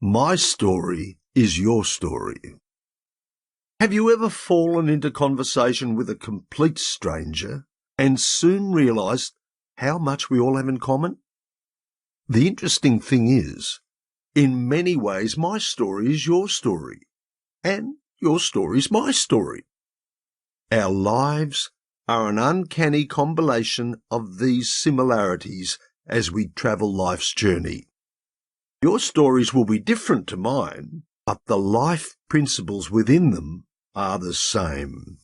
My story is your story. Have you ever fallen into conversation with a complete stranger and soon realised how much we all have in common? The interesting thing is, in many ways my story is your story, and your story is my story. Our lives are an uncanny combination of these similarities as we travel life's journey. Your stories will be different to mine, but the life principles within them are the same.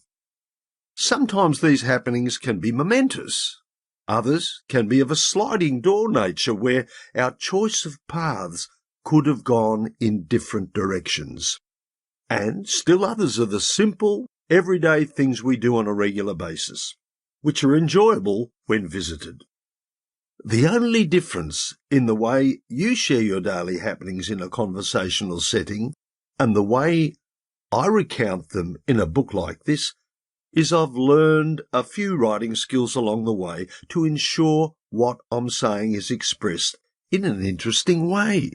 Sometimes these happenings can be momentous. Others can be of a sliding door nature where our choice of paths could have gone in different directions. And still others are the simple, everyday things we do on a regular basis, which are enjoyable when visited. The only difference in the way you share your daily happenings in a conversational setting and the way I recount them in a book like this is I've learned a few writing skills along the way to ensure what I'm saying is expressed in an interesting way.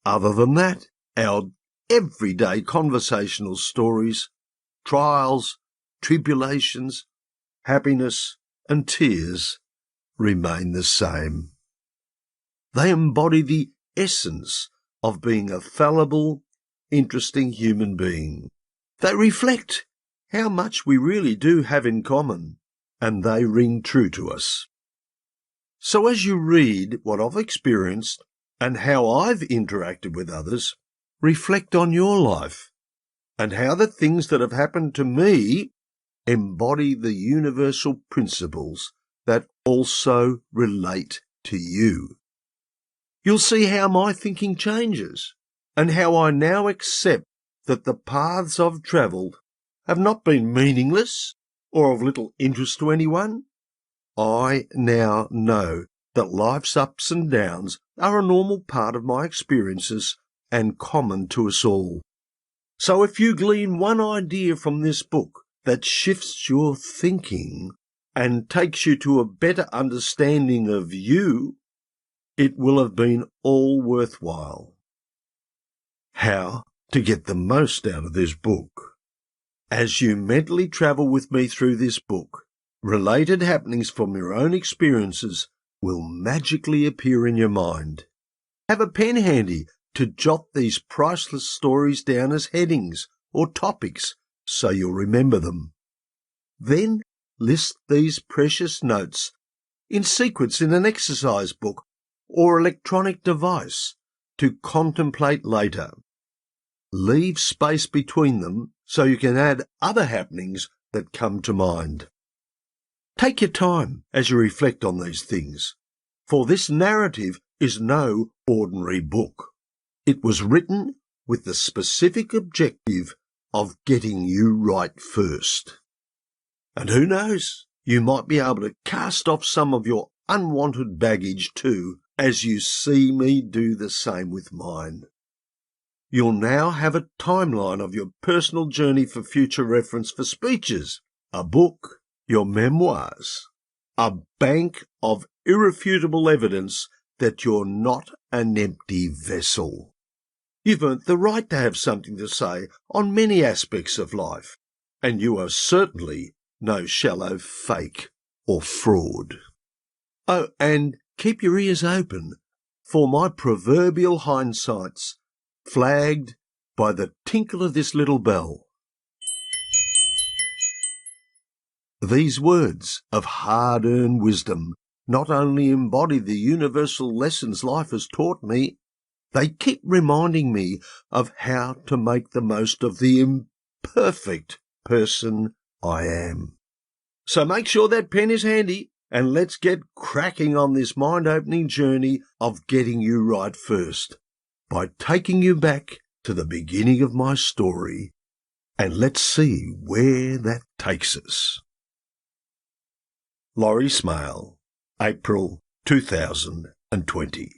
Other than that, our everyday conversational stories, trials, tribulations, happiness and tears remain the same. They embody the essence of being a fallible, interesting human being. They reflect how much we really do have in common, and they ring true to us. So as you read what I've experienced and how I've interacted with others, reflect on your life and how the things that have happened to me embody the universal principles that also relate to you. You'll see how my thinking changes and how I now accept that the paths I've travelled have not been meaningless or of little interest to anyone. I now know that life's ups and downs are a normal part of my experiences and common to us all. So if you glean one idea from this book that shifts your thinking and takes you to a better understanding of you, it will have been all worthwhile. How to get the most out of this book? As you mentally travel with me through this book, related happenings from your own experiences will magically appear in your mind. Have a pen handy to jot these priceless stories down as headings or topics so you'll remember them. Then list these precious notes in sequence in an exercise book or electronic device to contemplate later. Leave space between them so you can add other happenings that come to mind. Take your time as you reflect on these things, for this narrative is no ordinary book. It was written with the specific objective of getting you right first. And who knows, you might be able to cast off some of your unwanted baggage too, as you see me do the same with mine. You'll now have a timeline of your personal journey for future reference for speeches, a book, your memoirs, a bank of irrefutable evidence that you're not an empty vessel. You've earned the right to have something to say on many aspects of life, and you are certainly no shallow fake or fraud. Oh, and keep your ears open for my proverbial hindsights, flagged by the tinkle of this little bell. These words of hard-earned wisdom not only embody the universal lessons life has taught me, they keep reminding me of how to make the most of the imperfect person I am. So make sure that pen is handy and let's get cracking on this mind-opening journey of getting you right first by taking you back to the beginning of my story, and let's see where that takes us. Laurie Smale, April 2020.